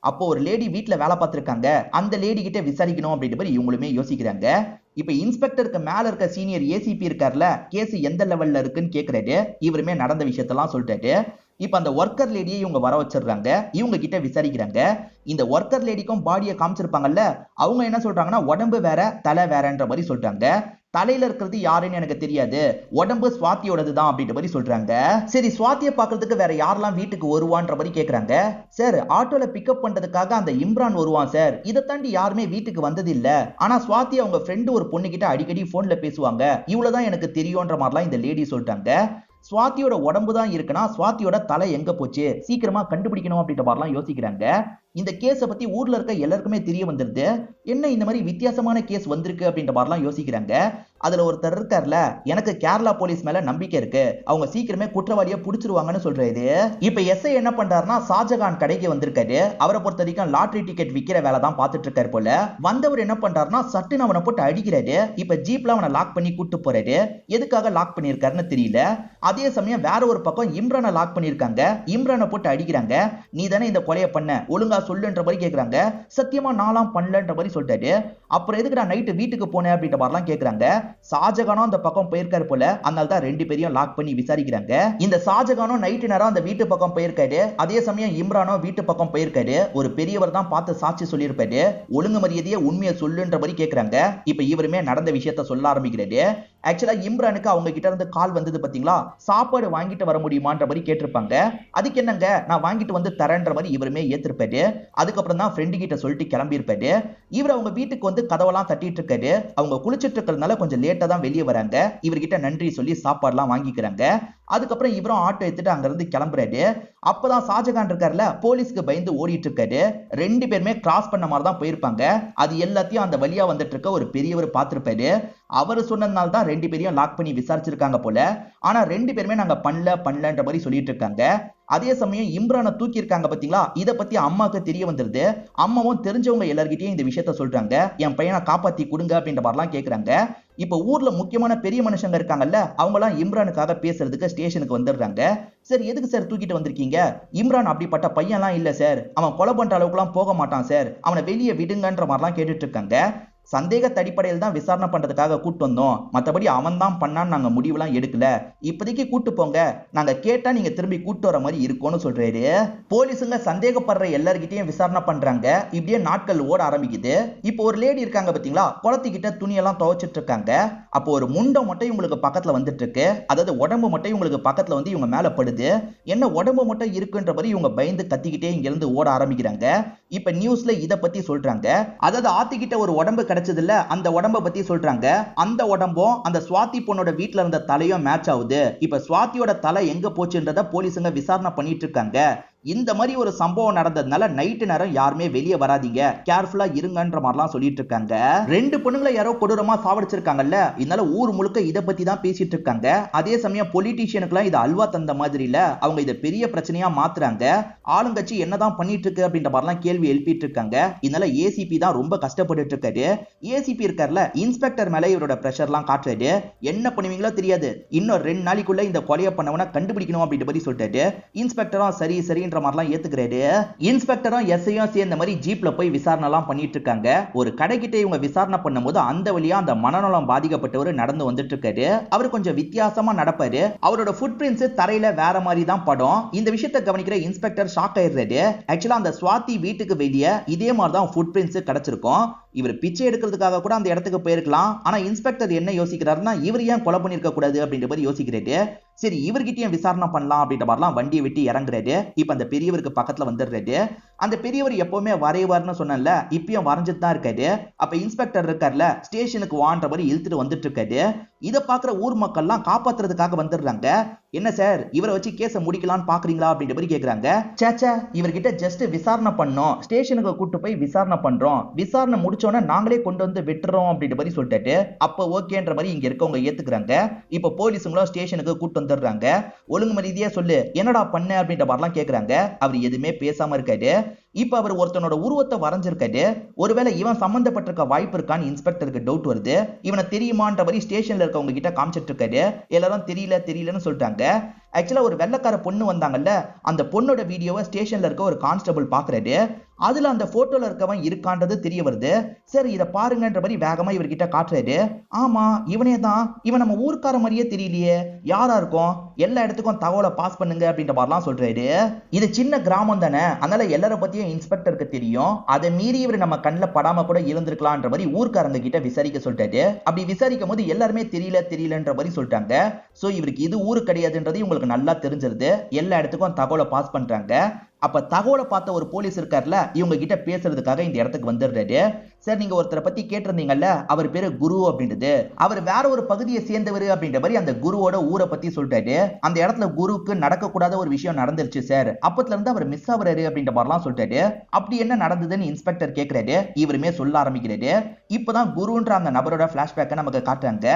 அப்போ ஒரு லேடி வீட்டுல வேலை பார்த்திருக்காங்க, அந்த லேடி கிட்ட விசாரிக்கணும் அப்படின்ற மாதிரி இவங்களுமே யோசிக்கிறாங்க. இப்ப இன்ஸ்பெக்டருக்கு மேல இருக்க சீனியர் ஏசிபி இருக்கார்ல, கேஸ் எந்த லெவல்ல இருக்குன்னு கேக்குறாரு. இவருமே நடந்த விஷயத்தெல்லாம் சொல்லிட்டாரு. இப்ப அந்த ஒர்க்கர் லேடியை இவங்க வர வச்சிடுறாங்க. இவங்க கிட்ட விசாரிக்கிறாங்க. இந்த ஒர்க்கர் லேடிக்கும் பாடியை காமிச்சிருப்பாங்கல்ல, அவங்க என்ன சொல்றாங்கன்னா உடம்பு வேற தலை வேறன்ற மாதிரி சொல்றாங்க. தலையில இருக்கிறது யாருன்னு எனக்கு தெரியாது, உடம்பு சுவாத்தியோடது தான் அப்படின்ற மாதிரி சொல்றாங்க. சரி சுவாத்தியை பாக்குறதுக்கு வேற யாரெல்லாம் வீட்டுக்கு வருவான்ற மாதிரி கேக்குறாங்க. சார் ஆட்டோல பிக்கப் பண்றதுக்காக அந்த இம்ரான் வருவான் சார், இதை தாண்டி யாருமே வீட்டுக்கு வந்தது இல்ல. ஆனா சுவாத்தி அவங்க ஃப்ரெண்டு ஒரு பொண்ணு கிட்ட அடிக்கடி போன்ல பேசுவாங்க, இவ்வளவுதான் எனக்கு தெரியும்ன்ற மாதிரிலாம் இந்த லேடி சொல்லிட்டாங்க. சுவாத்தியோட உடம்பு தான் இருக்குன்னா சுவாத்தியோட தலை எங்க போச்சு, சீக்கிரமா கண்டுபிடிக்கணும் அப்படின்ற மாதிரிலாம் யோசிக்கிறாங்க. இந்த கேஸை பத்தி ஊர்ல இருக்க எல்லாருக்குமே தெரிய வந்துருது. என்ன இந்த மாதிரி வித்தியாசமான கேஸ் வந்திருக்கு அப்படின்ற மாதிரிலாம் யோசிக்கிறாங்க. அதுல ஒருத்தர் இருக்கார்ல, எனக்கு கேரளா போலீஸ் மேல நம்பிக்கை இருக்கு, அவங்க சீக்கிரமே குற்றவாளியை புடிச்சிருவாங்கன்னு சொல்றாரு. இப்ப எஸ்ஐ என்ன பண்றாருன்னா ஷாஜகான் கடைக்கு வந்திருக்காரு. அவரை பொறுத்த வரைக்கும் லாட்டரி டிக்கெட் விக்கிற வேலை தான் பார்த்துட்டு இருக்காரு போல. வந்தவர் என்ன பண்றாருன்னா சட்டுன்னு அவனை போட்டு அடிக்கிறாரு. இப்ப ஜீப்ல அவனை லாக் பண்ணி கூட்டு போறாரு. எதுக்காக லாக் பண்ணிருக்காருன்னு தெரியல. அதே சமயம் வேற ஒரு பக்கம் இம்ரானை லாக் பண்ணிருக்காங்க. இம்ரானை போட்டு அடிக்கிறாங்க. நீ தானே இந்த கொலையை பண்ண, ஒழுங்கா சொல்லுன்ற மாதிரி கேக்குறாங்க. சத்தியமா நாலாம் பண்ணலன்ற மாதிரி சொல்லிட்டாரு. அப்புறம் எதுக்கு நான் நைட்டு வீட்டுக்கு போனேன் அப்படின்ற மாதிரிலாம் கேக்குறாங்க. ஷாஜகானும் அந்த பக்கம் போயிருக்காரு போல, அதனால தான் 2 பேரையும் லாக் பண்ணி விசாரிக்கிறாங்க. இந்த ஷாஜகானும் நைட்டு நேரம் அந்த வீட்டு பக்கம் போயிருக்காரு. அதே சமயம் இம்ரானும் வீட்டு பக்கம் போயிருக்காரு. ஒரு பெரியவர் தான் பார்த்து சாட்சி சொல்லியிருப்பாரு. ஒழுங்கு மரியாதையை உண்மையை சொல்லுன்ற மாதிரி கேக்குறாங்க. இப்ப இவருமே நடந்த விஷயத்த சொல்ல ஆரம்பிக்கிறாரு. ஆக்சுவலா இம்ரானுக்கு அவங்க கிட்ட இருந்து கால் வந்தது பாத்தீங்களா, சாப்பாடு வாங்கிட்டு வர முடியுமான்ற மாதிரி கேட்டிருப்பாங்க. அதுக்கு என்னங்க நான் வாங்கிட்டு வந்து தரேன்ற மாதிரி இவருமே ஏத்திருப்பாரு. அதுக்கப்புறம் தான் ஃப்ரெண்டு கிட்ட சொல்லிட்டு கிளம்பி இருப்பாரு. இவர் அவங்க வீட்டுக்கு வந்து கதவெல்லாம் தட்டிட்டு இருக்காரு. அவங்க குளிச்சிட்டு இருக்கிறதுனால கொஞ்சம் லேட்டா தான் வெளியே வராங்க. இவர்கிட்ட நன்றி சொல்லி சாப்பாடுலாம் வாங்கிக்கிறாங்க. அதுக்கப்புறம் இவரும் ஆட்டோ எடுத்துட்டு அங்க இருந்து கிளம்புறாரு. அப்பதான் ஷாஜகான் இருக்காருல, போலீஸ்க்கு பயந்து ஓடிட்டு இருக்காரு. 2 பேருமே கிராஸ் பண்ண மாதிரி தான் போயிருப்பாங்க. அது எல்லாத்தையும் அந்த வழியா வந்துட்டு இருக்க ஒரு பெரியவர் பார்த்திருப்பாரு. அவர் சொன்னதுனால தான் 2 பேரையும் லாக் பண்ணி விசாரிச்சிருக்காங்க போல. ஆனா 2 பேருமே நாங்க பண்ணலன்ற மாதிரி சொல்லிட்டு இருக்காங்க. அதே சமயம் இம்ரானை தூக்கி இருக்காங்க பாத்தீங்களா, இத பத்தி அம்மாக்கு தெரிய வந்துருது. அம்மாவும் தெரிஞ்சவங்க எல்லார்கிட்டயும் இந்த விஷயத்த சொல்றாங்க. என் பையனை காப்பாத்தி கொடுங்க அப்படின்ற மாதிரிலாம் கேக்குறாங்க. இப்ப ஊர்ல முக்கியமான பெரிய மனுஷங்க இருக்காங்கல்ல, அவங்க எல்லாம் இம்ரானுக்காக பேசுறதுக்கு ஸ்டேஷனுக்கு வந்துடுறாங்க. சார் எதுக்கு சார் தூக்கிட்டு வந்திருக்கீங்க? இம்ரான் அப்படிப்பட்ட பையன்லாம் இல்ல சார், அவன் கொலை பண்ற அளவுக்கு எல்லாம் போக மாட்டான் சார், அவனை வெளியே விடுங்கன்ற மாதிரிலாம் கேட்டுட்டு இருக்காங்க. சந்தேகத்த அடிப்படையில் தான் விசாரணை பண்றதுக்காக கூட்டு வந்தோம், மற்றபடி அவன் தான் பண்ணான்னு நாங்க முடிவுலாம் எடுக்கல, இப்போதைக்கு கூட்டு போங்க, நாங்க கேட்டா நீங்க திரும்பி கூட்டு வர மாதிரி இருக்கும்னு சொல்றாரு. போலீஸுங்க சந்தேகப்படுற எல்லார்கிட்டையும் விசாரணை பண்றாங்க. இப்படியே நாட்கள் ஓட ஆரம்பிக்குது. இப்போ ஒரு லேடி இருக்காங்க பாத்தீங்களா, குளத்துக்கிட்ட துணியெல்லாம் துவைச்சிட்டு இருக்காங்க. அப்போ ஒரு முண்டை மட்டும் இவங்களுக்கு பக்கத்துல வந்துட்டு இருக்கு. அதாவது உடம்பு மட்டும் இவங்களுக்கு பக்கத்துல வந்து இவங்க மேல படுது. என்ன உடம்பு மட்டும் இருக்குன்ற மாதிரி இவங்க பயந்து கத்திக்கிட்டே இங்க இருந்து ஓட ஆரம்பிக்கிறாங்க. இப்ப நியூஸ்ல இத பத்தி சொல்றாங்க. அதாவது ஆத்திக்கிட்ட ஒரு உடம்பு கிடைச்சது இல்ல, அந்த உடம்ப பத்தி சொல்றாங்க. அந்த உடம்பும் அந்த சுவாதி பொண்ணோட வீட்டுல இருந்த தலையும் மேட்ச் ஆகுது. இப்ப சுவாதியோட தலை எங்க போச்சுன்றத போலீஸுங்க விசாரணை பண்ணிட்டு இருக்காங்க. இந்த மாதிரி ஒரு சம்பவம் நடந்ததுனால நைட்டு நேரம் யாருமே வெளியே வராதீங்க, கேர்ஃபுல்லா இருங்கன்ற மாதிரிலாம் சொல்லிட்டு இருக்காங்க. 2 பொண்ணுங்களை யாரோ கொடூரமா சாவடிச்சிருக்காங்கல்ல, இதனால ஊர் முழுக்க இதை பத்தி தான் பேசிட்டு இருக்காங்க. அதே சமயம் பொலிட்டீஷியனுக்குலாம் இது அல்வா தந்த மாதிரி இல்ல, அவங்க இதை பெரிய பிரச்சனையா மாத்துறாங்க. ஆளுங்கட்சி என்னதான் பண்ணிட்டு இருக்கு அப்படின்ற மாதிரிலாம் கேள்வி எழுப்பிட்டு இருக்காங்க. இதனால ஏசிபி தான் ரொம்ப கஷ்டப்பட்டு இருக்காரு. ஏசிபி இருக்கார்ல, இன்ஸ்பெக்டர் மேல இவரோட பிரஷர்லாம் காட்டுறாரு. என்ன பண்ணுவீங்களோ தெரியாது, இன்னும் 2 நாளைக்குள்ள இந்த கொலையை பண்ணவன கண்டுபிடிக்கணும் அப்படின்ற மாதிரி சொல்லிட்டாரு. இன்ஸ்பெக்டரும் சரி சரி அப்படின்ற மாதிரிலாம் ஏத்துக்கிறாரு. இன்ஸ்பெக்டரும் எஸ்ஐயும் சேர்ந்த மாதிரி ஜீப்ல போய் விசாரணை எல்லாம் பண்ணிட்டு இருக்காங்க. ஒரு கடைக்கிட்ட இவங்க விசாரணை பண்ணும்போது அந்த வழியா அந்த மனநலம் பாதிக்கப்பட்டவர் நடந்து வந்துட்டு இருக்காரு. அவர் கொஞ்சம் வித்தியாசமா நடப்பாரு. அவரோட ஃபுட் பிரிண்ட்ஸ் தரையில வேற மாதிரி தான் படம். இந்த விஷயத்தை கவனிக்கிற இன்ஸ்பெக்டர் ஷாக் ஆயிடுறாரு. ஆக்சுவலா அந்த சுவாதி வீட்டுக்கு வெளியே இதே மாதிரி தான் ஃபுட் பிரிண்ட்ஸ் கிடைச்சிருக்கும். இவர் பிச்சை எடுக்கிறதுக்காக கூட அந்த இடத்துக்கு போயிருக்கலாம். ஆனா இன்ஸ்பெக்டர் என்ன யோசிக்கிறாருன்னா இவர் ஏன் கொலை பண்ணிருக்க கூடாது அப்படின்ற மாதிரி யோசிக்கிறாரு. சரி இவர்கிட்டயும் விசாரணை பண்ணலாம் அப்படின்ற மாதிரிலாம் வண்டியை விட்டு இறங்குறாரு. இப்ப அந்த பெரியவருக்கு பக்கத்துல வந்துடுறாரு. அந்த பெரியவர் எப்பவுமே வரைவார்னு சொன்னல, இப்பயும் வரைஞ்சிட்டு தான் இருக்காரு. அப்ப இன்ஸ்பெக்டர் இருக்கார்ல, ஸ்டேஷனுக்கு வான்ற மாதிரி இழுத்துட்டு வந்துட்டு இருக்காரு. இதை பாக்குற ஊர் மக்கள்லாம் காப்பாத்துறதுக்காக வந்துடுறாங்க. என்ன சார் இவரை வச்சு கேஸை முடிக்கலாம்னு பாக்குறீங்களா அப்படின்ற மாதிரி கேக்குறாங்க. சேச்சா இவர்கிட்ட ஜஸ்ட் விசாரணை பண்ணோம், ஸ்டேஷனுக்கு கூட்டு போய் விசாரணை பண்றோம், விசாரணை முடிச்சோன்னா நாங்களே கொண்டு வந்து விட்டுறோம் அப்படின்ற மாதிரி சொல்லிட்டு அப்ப ஓகேன்ற மாதிரி இங்க இருக்கவங்க ஏத்துக்கிறாங்க. இப்ப போலீஸுங்களும் ஸ்டேஷனுக்கு கூட்டு வந்துடுறாங்க. ஒழுங்கு மரியாதையா சொல்லு என்னடா பண்ண அப்படின்ற மாதிரிலாம் கேக்குறாங்க. அவர் எதுவுமே பேசாம இருக்காரு. இப்ப அவர் ஒருத்தனோட உருவத்தை வரைஞ்சிருக்காரு. ஒருவேளை இவன் சம்பந்தப்பட்டிருக்க வாய்ப்பு இருக்கான்னு இன்ஸ்பெக்டருக்கு டவுட் வருது. இவனை தெரியுமான்ற மாதிரி ஸ்டேஷன்ல இருக்கவங்க கிட்ட காமிச்சிட்டு இருக்காரு. எல்லாரும் தெரியலன்னு சொல்லிட்டாங்க. ஆக்சுவலா ஒரு வெள்ளக்கார பொண்ணு வந்தாங்கல்ல, அந்த பொண்ணோட வீடியோவை ஸ்டேஷன்ல இருக்க ஒரு கான்ஸ்டபிள் பாக்குறாரு. அதுல அந்த போட்டோல இருக்கவன் இருக்கான்றது தெரிய வருது. சரி இதை பாருங்கன்ற மாதிரி வேகமா இவர்கிட்ட காட்டுறாரு. ஆமா இவனே தான், இவன் நம்ம ஊர்க்கார மாதிரியே தெரியலையே, யாரா இருக்கும், எல்லா இடத்துக்கும் தகவலை பாஸ் பண்ணுங்க அப்படின்ற மாதிரிலாம் சொல்றாரு. இது சின்ன கிராமம் தானே, அதனால எல்லார பத்தியும் இன்ஸ்பெக்டருக்கு தெரியும். அதை மீறி இவர் நம்ம கண்ணில் படாம கூட இருந்திருக்கலான்ற மாதிரி ஊர்க்காரங்க கிட்ட விசாரிக்க சொல்லிட்டாரு. அப்படி விசாரிக்கும் போது எல்லாருமே தெரியலன்ற மாதிரி சொல்லிட்டாங்க. சோ இவருக்கு இது ஊரு கிடையாதுன்றது உங்களுக்கு நல்லா தெரிஞ்சிருது. எல்லா இடத்துக்கும் தகவலை பாஸ் பண்றாங்க. அப்ப தகவலை பார்த்த ஒரு போலீஸ் இருக்கார்ல, இவங்க கிட்ட பேசுறதுக்காக இந்த இடத்துக்கு வந்துடுறாரு. சார் நீங்க ஒருத்தரை பத்தி கேட்டிருந்தீங்கல்ல, அவர் பேரு குரு அப்படின்றது, அவர் வேற ஒரு பகுதியை சேர்ந்தவர் அப்படின்ற மாதிரி அந்த குருவோட ஊரை பத்தி சொல்லிட்டாரு. அந்த இடத்துல குருவுக்கு நடக்கக்கூடாத ஒரு விஷயம் நடந்துருச்சு சார், அப்பத்துல இருந்து அவர் மிஸ் ஆகுறாரு அப்படின்ற மாதிரிலாம் சொல்லிட்டாரு. அப்படி என்ன நடந்ததுன்னு இன்ஸ்பெக்டர் கேட்கிறாரு. இவருமே சொல்ல ஆரம்பிக்கிறாரு. இப்பதான் குருன்ற அந்த நபரோட பிளாஷ்பேக்கை நமக்கு காட்டுறாங்க.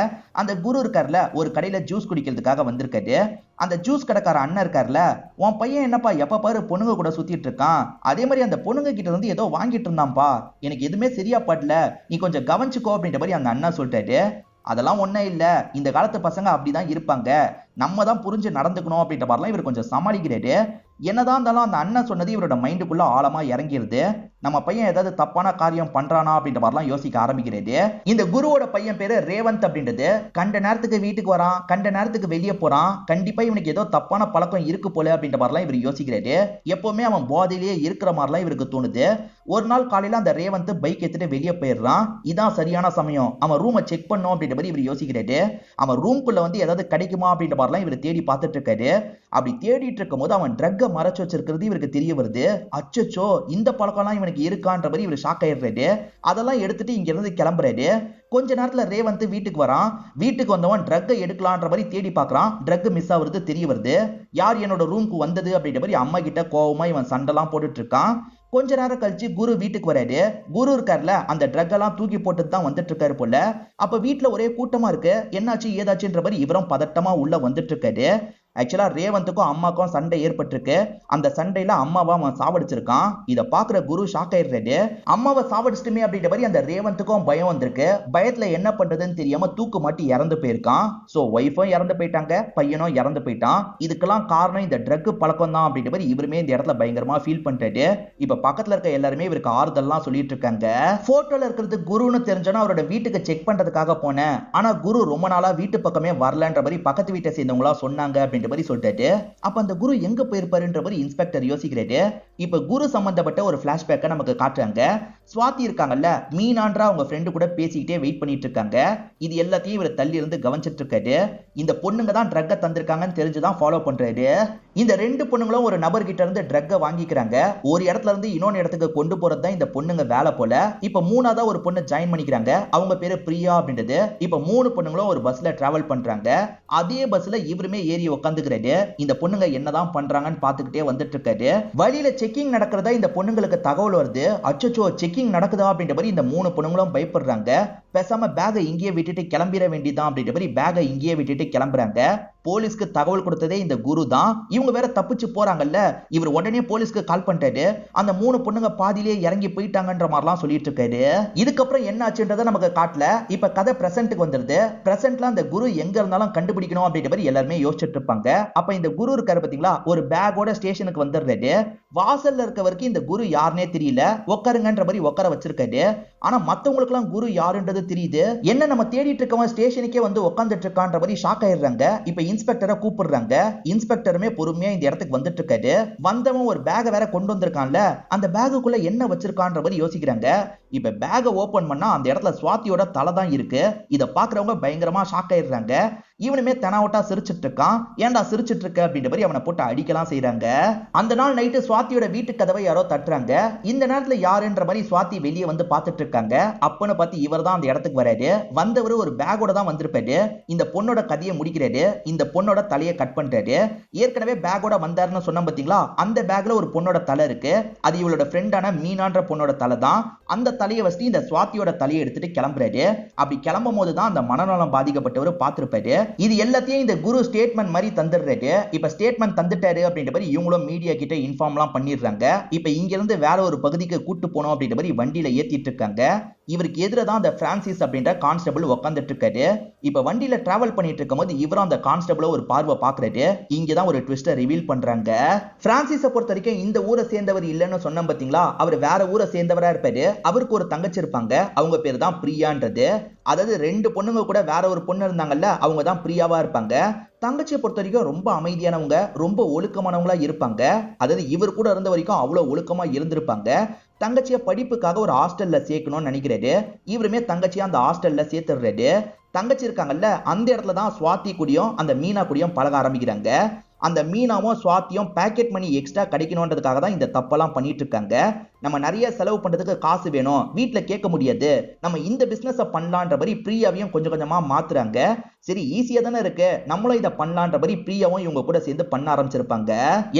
அந்த குரு இருக்கார்ல, ஒரு கடையில ஜூஸ் குடிக்கிறதுக்காக வந்திருக்காரு. அந்த ஜூஸ் கடைக்கார அண்ணன் இருக்கார்ல, உன் பையன் என்னப்பா எப்ப பாரு பொண்ணுங்க கூட சுத்திட்டு இருக்கான், அதே மாதிரி அந்த பொண்ணுங்க கிட்ட இருந்து ஏதோ வாங்கிட்டு இருந்தான்பா, எனக்கு எதுவுமே சரியா படல, நீ கொஞ்சம் கவனிச்சுக்கோ அப்படின்ற மாதிரி அந்த அண்ணா சொல்லிட்டாரு. அதெல்லாம் ஒன்றும் இல்லை, இந்த காலத்து பசங்க அப்படிதான் இருப்பாங்க, நம்ம தான் புரிஞ்சு நடந்துக்கணும் அப்படின்ற மாதிரிலாம் இவர் கொஞ்சம் சமாளிக்கிறாரு. என்னதான் இருந்தாலும் அந்த அண்ணன் சொன்னது இவரோட மைண்டுக்குள்ள ஆழமா இறங்கிருது. நம்ம பையன் ஏதாவது தப்பான காரியம் பண்றானா அப்படின்ற மாதிரிலாம் யோசிக்க ஆரம்பிக்கிறது. இந்த குருவோட பையன் பேரு ரேவந்த் அப்படின்றது. கண்ட நேரத்துக்கு வீட்டுக்கு வரான், கண்ட நேரத்துக்கு வெளியே போறான், கண்டிப்பா இவனுக்கு ஏதோ தப்பான பழக்கம் இருக்கு போல அப்படின்ற மாதிரிலாம் இவர் யோசிக்கிறாரு. எப்பவுமே அவன் போதையிலேயே இருக்கிற மாதிரிலாம் இவருக்கு தோணுது. ஒரு நாள் காலையில அந்த ரேவந்த் பைக் எடுத்துட்டு வெளியே போயிடுறான். இதான் சரியான சமயம், அவன் ரூமை செக் பண்ணும் அப்படின்ற மாதிரி இவர் யோசிக்கிறாரு. அவன் ரூம்குள்ள வந்து ஏதாவது கிடைக்குமா அப்படின்ற மாதிரிலாம் இவர் தேடி பார்த்துட்டு இருக்காரு. அப்படி தேடிட்டு இருக்கும் போது அவன் ட்ரக்கை மறைச்சு வச்சிருக்கிறது இவருக்கு தெரிய வருது. அச்சச்சோ இந்த பழக்கம்லாம் இவனுக்கு இருக்கான்ற மாதிரி இவர் ஷாக் ஆயிடுறாரு. அதெல்லாம் எடுத்துட்டு இங்க இருந்து கிளம்புறாரு. கொஞ்ச நேரத்துல ரேவந்த் வீட்டுக்கு வரான். வீட்டுக்கு வந்தவன் ட்ரக்கை எடுக்கலான்ற மாதிரி தேடி பார்க்கறான். ட்ரக் மிஸ் ஆகுறது தெரிய வருது. யார் என்னோட ரூமுக்கு வந்தது அப்படின்ற மாதிரி அம்மா கிட்ட கோவமா இவன் சண்டைலாம் போட்டுட்டு இருக்கான். கொஞ்ச நேரம் கழிச்சு குரு வீட்டுக்கு வராரு. குரு இருக்கார்ல, அந்த ட்ரக் எல்லாம் தூக்கி போட்டு தான் வந்துட்டு இருக்காரு போல. அப்ப வீட்டுல ஒரே கூட்டமா இருக்கு. என்னாச்சு ஏதாச்சுன்ற மாதிரி இவரும் பதட்டமா உள்ள வந்துட்டு இருக்காரு. ஆக்சுவலா ரேவந்துக்கும் அம்மாக்கும் சண்டை ஏற்பட்டிருக்கு. அந்த சண்டையில அம்மாவை அவன் சாவடிச்சிருக்கான். இதை பாக்குற குரு ஷாக் ஆயிடுறாரு. அம்மாவை சாவடிச்சிட்டுமே அப்படின்ற மாதிரி அந்த ரேவந்துக்கும் பயம் வந்திருக்கு. பயத்துல என்ன பண்றதுன்னு தெரியாம தூக்கு மாட்டி இறந்து போயிருக்கான். சோ ஒய்ஃபும் இறந்து போயிட்டாங்க, பையனும் இறந்து போயிட்டான். இதுக்கெல்லாம் காரணம் இந்த ட்ரக் பழக்கம் தான் அப்படின்ற மாதிரி இவருமே இந்த இடத்துல பயங்கரமா ஃபீல் பண்ணிட்டாரு. இப்ப பக்கத்துல இருக்க எல்லாருமே இவருக்கு ஆறுதல்லாம் சொல்லிட்டு இருக்காங்க. போட்டோல இருக்கிறது குருன்னு தெரிஞ்சோன்னா அவரோட வீட்டுக்கு செக் பண்றதுக்காக போனேன். ஆனா குரு ரொம்ப நாளா வீட்டு பக்கமே வரலன்ற மாதிரி பக்கத்து வீட்டை சேர்ந்தவங்களா சொன்னாங்க அப்படின்ற மாதிரி சொல்லிட்டாரு. அப்ப அந்த குரு எங்க போயிருப்பாருன்ற மாதிரி இன்ஸ்பெக்டர் யோசிக்கிறாரு. இப்ப குரு சம்பந்தப்பட்ட ஒரு பிளாஷ்பேக்கை நமக்கு காட்டுறாங்க. சுவாதி இருக்காங்கல்ல, மீனான்றா அவங்க ஃப்ரெண்டு கூட பேசிக்கிட்டே வெயிட் பண்ணிட்டு இருக்காங்க. இது எல்லாத்தையும் இவர் தள்ளி இருந்து கவனிச்சிட்டு இருக்காரு. இந்த பொண்ணுங்க தான் ட்ரக்கை தந்திருக்காங்கன்னு தெரிஞ்சுதான் ஃபாலோ பண்றாரு. இந்த ரெண்டு பொண்ணுங்களும் ஒரு நபர் கிட்ட இருந்து ட்ரக்கை வாங்கிக்கிறாங்க. ஒரு இடத்துல இருந்து இன்னொரு இடத்துக்கு கொண்டு போறது தான் இந்த பொண்ணுங்க வேலை போல. இப்ப மூணாவதா ஒரு பொண்ணு ஜாயின் பண்ணிக்கிறாங்க. அவங்க பேரு பிரியா அப்படின்றது. இப்ப மூணு பொண்ணுங்களும் ஒரு பஸ்ல டிராவல் பண்றாங்க. அதே பஸ்ல இவருமே ஏறி உட்காந்துக்கிறாரு. இந்த பொண்ணுங்க என்னதான் பண்றாங்கன்னு பாத்துக்கிட்டே வந்துட்டு இருக்காரு. வழியில செக்கிங் நடக்கிறதா இந்த பொண்ணுங்களுக்கு தகவல் வருது. அச்சச்சோ செக்கிங் நடக்குதா அப்படின்ற மாதிரி இந்த மூணு பொண்ணுங்களும் பயப்படுறாங்க. பேசாம பேகை இங்கேயே விட்டுட்டு கிளம்பிட வேண்டியதான் அப்படின்ற மாதிரி பேகை இங்கேயே விட்டுட்டு கிளம்புறாங்க. போலீஸ்க்கு தகவல் கொடுத்ததே இந்த குரு தான். இவங்க வேற தப்பிச்சு போறாங்கல்ல, இவர் உடனே போலீஸ்க்கு கால் பண்ணிட்டாரு. அந்த 3 பொண்ணுங்க பாதியிலே இறங்கி போயிட்டாங்கன்ற மாதிரிலாம் சொல்லிட்டு இருக்காரு. இதுக்கப்புறம் என்ன ஆச்சுன்றதை நமக்கு காட்டல. இப்ப கதை பிரசன்ட்டுக்கு வந்துருது. பிரசன்ட்ல அந்த குரு எங்க இருந்தாலும் கண்டுபிடிக்கணும் அப்படின்ற மாதிரி எல்லாருமே யோசிச்சுட்டு இருப்பாங்க. அப்ப இந்த குரு இருக்காரு பாத்தீங்களா, ஒரு பேக்கோட ஸ்டேஷனுக்கு வந்துடுறாரு. வாசல்ல இருக்கவருக்கு இந்த குரு யாருன்னே தெரியல. உட்காருங்கன்ற மாதிரி உட்கார வச்சிருக்காரு. ஆனா மத்தவங்களுக்கு எல்லாம் குரு யாருன்றது தெரியுது. என்ன நம்ம தேடிட்டு இருக்கவன் ஸ்டேஷனுக்கே வந்து உட்காந்துட்டு இருக்கான்ற மாதிரி ஷாக் ஆயிடுறாங்க. இப்ப இன்ஸ்பெக்டரை கூப்பிடுறாங்க. இன்ஸ்பெக்டருமே பொறுமையா இந்த இடத்துக்கு வந்துட்டு இருக்காரு. வந்தவன் ஒரு பேக வேற கொண்டு வந்திருக்கான்ல, அந்த பேகுக்குள்ள என்ன வச்சிருக்கான்ற மாதிரி யோசிக்கிறாங்க. இப்ப பேக ஓபன் பண்ணா அந்த இடத்துல சுவாதியோட தலை தான் இருக்கு. இத பாக்குறவங்க பயங்கரமா ஷாக் ஆயிடுறாங்க. இவனுமே தெனாவட்டா சிரிச்சிட்டு இருக்கான். ஏன்டா சிரிச்சிட்டு இருக்க அப்படின்ற மாதிரி அவனை போட்டு அடிக்கலாம் செய்யறாங்க. அந்த நாள் நைட்டு சுவாதியோட வீட்டு கதவை யாரோ தட்டுறாங்க. இந்த நேரத்துல யாருன்ற மாதிரி சுவாதி வெளியே வந்து பாத்துட்டு இருக்காங்க. அப்பன்னு பார்த்து இவர் தான் அந்த இடத்துக்கு வராரு. வந்தவர் ஒரு பேக்கோட தான் வந்திருப்பாரு. இந்த பொண்ணோட கதையை முடிக்கிறாரு. இந்த பொண்ணோட தலையை கட் பண்றாரு. ஏற்கனவே பேக்கோட வந்தாருன்னு சொன்ன பாத்தீங்களா, அந்த பேக்ல ஒரு பொண்ணோட தலை இருக்கு. அது இவளோட ஃப்ரெண்டான மீனான்ற பொண்ணோட தலை தான். அந்த தலையை வச்சு இந்த சுவாதியோட தலையை எடுத்துட்டு கிளம்புறாரு. அப்படி கிளம்பும் போதுதான் அந்த மனநலம் பாதிக்கப்பட்டவர் பார்த்திருப்பாரு. இது எல்லாத்தையும் இந்த குரு ஸ்டேட்மெண்ட் மாதிரி தந்துடுறாரு. இப்ப ஸ்டேட்மெண்ட் தந்துட்டாரு அப்படின்ற மாதிரி இவங்களும் மீடியா கிட்ட இன்ஃபார்ம்லாம் பண்ணிடுறாங்க. இப்ப இங்க இருந்து வேற ஒரு பகுதிக்கு கூட்டு போனோம் அப்படின்ற மாதிரி வண்டியில ஏத்திட்டு இருக்காங்க. இவருக்கு எதிராக தான் அந்த பிரான்சிஸ் அப்படின்ற கான்ஸ்டபிள் உட்காந்துட்டு இருக்காரு. இப்ப வண்டியில டிராவல் பண்ணிட்டு இருக்கும் போது இவரும் அந்த கான்ஸ்டபிள ஒரு பார்வை பாக்குறாரு. இங்கதான் ஒரு ட்விஸ்டை ரிவீல் பண்றாங்க. பிரான்சிஸை பொறுத்த வரைக்கும் இந்த ஊரை சேர்ந்தவர் இல்லைன்னு சொன்ன பாத்தீங்களா, அவர் வேற ஊரை சேர்ந்தவரா இருப்பாரு. அவருக்கு ஒரு தங்கச்சி இருப்பாங்க. அவங்க பேர் தான் பிரியான்றது. அதாவது 2 பொண்ணுங்க கூட வேற ஒரு பொண்ணு இருந்தாங்கல்ல, அவங்க தான் பிரியாவா இருப்பாங்க. தங்கச்சியை பொறுத்த வரைக்கும் ரொம்ப அமைதியானவங்க, ரொம்ப ஒழுக்கமானவங்களா இருப்பாங்க. அதாவது இவர் கூட இருந்த வரைக்கும் அவ்வளவு ஒழுக்கமா இருந்திருப்பாங்க. தங்கச்சியை படிப்புக்காக ஒரு ஹாஸ்டல்ல சேர்க்கணும்னு நினைக்கிறாரு. இவருமே தங்கச்சியை அந்த ஹாஸ்டல்ல சேர்த்துடுறாரு. தங்கச்சி இருக்காங்கல்ல, அந்த இடத்துல தான் சுவாதி கூடயும் அந்த மீனா கூடயும் பழக ஆரம்பிக்கிறாங்க. அந்த மீனாவும் சுவாத்தியும் பாக்கெட் மணி எக்ஸ்ட்ரா கிடைக்கணும்ன்றதுக்காக தான் இந்த தப்பெல்லாம் பண்ணிட்டு இருக்காங்க. நம்ம நிறைய செலவு பண்றதுக்கு காசு வேணும், வீட்டுல கேட்க முடியாது, நம்ம இந்த பிசினஸ் பண்ணலான்ற மாதிரி பிரியாவையும் கொஞ்சம் கொஞ்சமா மாத்துறாங்க. சரி ஈஸியா தானே இருக்கு, நம்மளும் இதை பண்ணலான்ற மாதிரி பிரியாவும் இவங்க கூட சேர்ந்து பண்ண ஆரம்பிச்சிருப்பாங்க.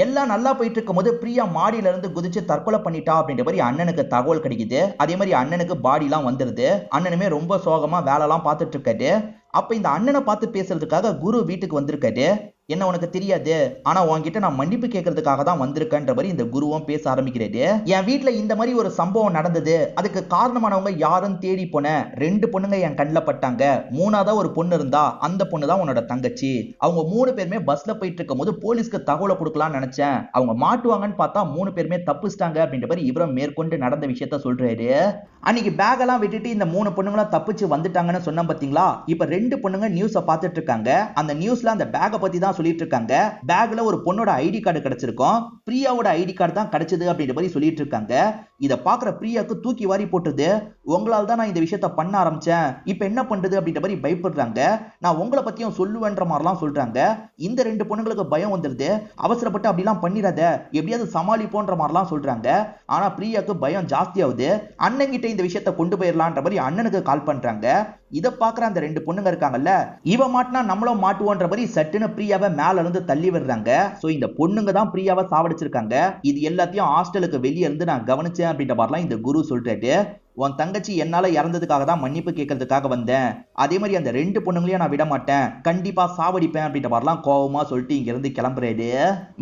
எல்லாம் நல்லா போயிட்டு இருக்கும் போது பிரியா மாடியில இருந்து குதிச்சு தற்கொலை பண்ணிட்டா அப்படின்ற மாதிரி அண்ணனுக்கு தகவல் கிடைக்குது. அதே மாதிரி அண்ணனுக்கு பாடி எல்லாம் வந்துருது. அண்ணனுமே ரொம்ப சோகமா வேலை எல்லாம் பார்த்துட்டு இருக்காரு. அப்ப இந்த அண்ணனை பார்த்து பேசுறதுக்காக குரு வீட்டுக்கு வந்திருக்காரு. என்ன உனக்கு தெரியாது, ஆனா உன்கிட்ட நான் மன்னிப்பு கேட்கறதுக்காக தான் வந்திருக்கேன்ற மாதிரி இந்த குருவும் பேச ஆரம்பிக்கிறாரு. என் வீட்டுல இந்த மாதிரி ஒரு சம்பவம் நடந்தது, அதுக்கு காரணமானவங்க யாருன்னு தேடி போனேன். 2 பொண்ணுங்க என் கண்ணில் பட்டாங்க. 3ஆவதா ஒரு பொண்ணு இருந்தா, அந்த பொண்ணு தான் உன்னோட தங்கச்சி. அவங்க 3 பேருமே பஸ்ல போயிட்டு இருக்கும் போது போலீஸ்க்கு தகவலை கொடுக்கலாம்னு நினைச்சேன். அவங்க மாட்டுவாங்கன்னு பார்த்தா 3 பேருமே தப்பிச்சிட்டாங்க அப்படின்ற மாதிரி இவரும் மேற்கொண்டு நடந்த விஷயத்த சொல்றாரு. அன்னைக்கு பேக் எல்லாம் விட்டுட்டு இந்த 3 பொண்ணுங்களும் தப்பிச்சு வந்துட்டாங்கன்னு சொன்ன பாத்தீங்களா. இப்ப 2 பொண்ணுங்க நியூஸ பார்த்துட்டு இருக்காங்க. அந்த நியூஸ்ல அந்த பேக்கை பத்தி தான் சொல்லிட்டு இருக்காங்க. பேக்ல ஒரு பொண்ணோட ஐடி கார்டு கிடைச்சிருக்கும். பிரியாவோட ஐடி கார்டு தான் கிடைச்சது அப்படின்ற மாதிரி சொல்லிட்டு இருக்காங்க. இத பாக்குற பிரியாக்கு தூக்கி வாரி போட்டுது. உங்களால தான் நான் இந்த விஷயத்த பண்ண ஆரம்பிச்சேன், இப்ப என்ன பண்றது அப்படின்ற மாதிரி பயப்படுறாங்க. நான் உங்களை பத்தியும் சொல்லுவேன்ற மாதிரிலாம் சொல்றாங்க. இந்த 2 பொண்ணுங்களுக்கு பயம் வந்துருது. அவசரப்பட்டு அப்படிலாம் பண்ணிடாத, எப்படியாவது சமாளிப்போன்ற மாதிரிலாம் சொல்றாங்க. ஆனா பிரியாக்கு பயம் ஜாஸ்தியாகுது. அண்ணன் கிட்ட இந்த விஷயத்த கொண்டு போயிடலான்ற மாதிரி அண்ணனுக்கு கால் பண்றாங்க. இத பாக்குற அந்த 2 பொண்ணுங்க இருக்காங்கல்ல, இவ மாட்டினா நம்மளும் மாட்டுவோன்ற மாதிரி சட்டுன்னு பிரியாவை மேல இருந்து தள்ளி விடுறாங்க. சோ இந்த பொண்ணுங்க தான் பிரியாவை சாவடிச்சிருக்காங்க. இது எல்லாத்தையும் ஹாஸ்டலுக்கு வெளியே இருந்து நான் கவனிச்சேன் அப்படின்ற மாதிரிலாம் இந்த குரு சொல்றாரு. உன் தங்கச்சி என்னால இறந்ததுக்காக தான் மன்னிப்பு கேட்கறதுக்காக வந்தேன். அதே மாதிரி அந்த 2 பொண்ணுங்களையும் நான் விட மாட்டேன், கண்டிப்பா சாவடிப்பேன் அப்படின்ற மாதிரிலாம் கோவமா சொல்லிட்டு இங்க இருந்து கிளம்புறாரு.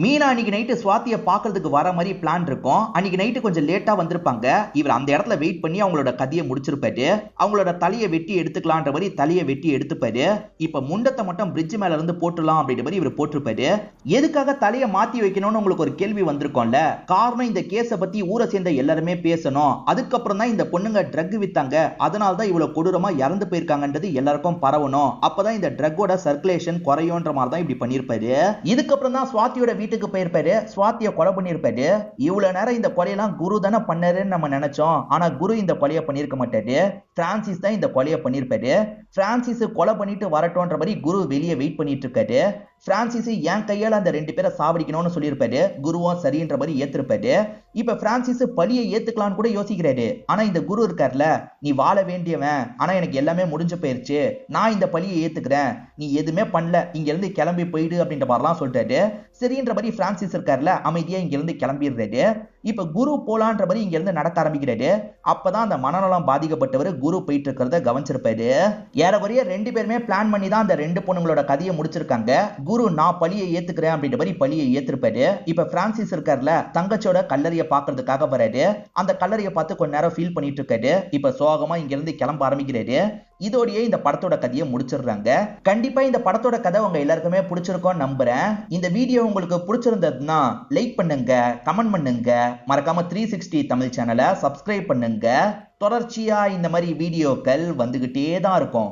மீனா அன்னைக்கு நைட்டு சுவாத்தியை பாக்குறதுக்கு வர மாதிரி பிளான் இருக்கும். அன்னைக்கு நைட்டு கொஞ்சம் லேட்டா வந்திருப்பாங்க. இவர் அந்த இடத்துல வெயிட் பண்ணி அவங்களோட கதையை முடிச்சிருப்பாரு. அவங்களோட தலையை வெட்டி எடுத்துக்கலான்ற மாதிரி தலையை வெட்டி எடுத்துப்பாரு. இப்ப முண்டத்தை மட்டும் பிரிட்ஜ் மேல இருந்து போட்டுலாம் அப்படின்ற மாதிரி இவர் போட்டிருப்பாரு. எதுக்காக தலையை மாத்தி வைக்கணும்னு உங்களுக்கு ஒரு கேள்வி வந்திருக்கும்ல. காரணம் இந்த கேஸை பத்தி ஊரை சேர்ந்த எல்லாருமே பேசணும். அதுக்கப்புறம் தான் இந்த பொண்ணுங்க ட்ரக் வித்தாங்க, அதனால தான் இவ்வளவு கொடூரமா இறந்து போயிருக்காங்கன்றது எல்லாருக்கும் பரவணும். அப்பதான் இந்த ட்ரக்கோட சர்க்குலேஷன் குறையும்ன்ற மாதிரி தான் இப்படி பண்ணிருப்பாரு. இதுக்கப்புறம் தான் சுவாதியோட வீட்டுக்கு போயிருப்பாரு. சுவாதியை கொலை பண்ணிருப்பாரு. இவ்வளவு நேரம் இந்த கொலையெல்லாம் குரு தானே பண்ணாருன்னு நம்ம நினைச்சோம். ஆனா குரு இந்த கொலையை பண்ணிருக்க மாட்டாரு. பிரான்சிஸ் தான் இந்த கொலையை பண்ணிருப்பாரு. பிரான்சிஸ் கொலை பண்ணிட்டு வரட்டும்ன்ற மாதிரி குரு வெளியே வெயிட் பண்ணிட்டு இருக்காரு. பிரான்சிஸ் என் கையால அந்த 2 பேரை சாவடிக்கணும்னு சொல்லியிருப்பாரு. குருவும் சரின்ற மாதிரி ஏத்திருப்பாரு. இப்ப பிரான்சிஸ் பழியை ஏத்துக்கலாம்னு கூட யோசிக்கிறாரு. ஆனா இந்த குரு இருக்கார்ல, நீ வாழ வேண்டியவன், ஆனா எனக்கு எல்லாமே முடிஞ்சு போயிருச்சு, நான் இந்த பழியை ஏத்துக்கிறேன், நீ எதுவுமே பண்ணல, இங்க இருந்து கிளம்பி போயிடு அப்படின்ற மாதிரிலாம் சொல்றாரு. சரின்ற மாதிரி பிரான்சிஸ் இருக்கார்ல, அமைதியா இங்க இருந்து கிளம்பிடுறாரு. இப்ப குரு போலான்ற மாதிரி இங்க இருந்து நடக்க ஆரம்பிக்கிறாரு. அப்பதான் அந்த மனநலம் பாதிக்கப்பட்டவர் குரு போயிட்டு இருக்கிறத கவனிச்சிருப்பாரு. ஏறக்குறைய 2 பேருமே பிளான் பண்ணி தான் அந்த 2 பொண்ணுங்களோட கதையை முடிச்சிருக்காங்க. குரு நான் பழியை ஏத்துக்கிறேன் அப்படின்ற மாதிரி பழியை ஏத்திருப்பாரு. இப்ப பிரான்சிஸ் இருக்கார்ல, தங்கச்சியோட கல்லறையை பாக்குறதுக்காக வராரு. அந்த கல்லறையை பார்த்து கொஞ்ச நேரம் ஃபீல் பண்ணிட்டு இருக்காரு. இப்ப சோகமா இங்க இருந்து கிளம்ப ஆரம்பிக்கிறாரு. இதோடயே இந்த படத்தோட கதையை முடிச்சிடுறாங்க. கண்டிப்பா இந்த படத்தோட கதை உங்க எல்லாருக்குமே பிடிச்சிருக்கும் நம்புறேன். இந்த வீடியோ உங்களுக்கு பிடிச்சிருந்ததுன்னா லைக் பண்ணுங்க, கமெண்ட் பண்ணுங்க, மறக்காம 360 தமிழ் சேனலை சப்ஸ்கிரைப் பண்ணுங்க. தொடர்ச்சியா இந்த மாதிரி வீடியோக்கள் வந்துகிட்டே தான் இருக்கும்.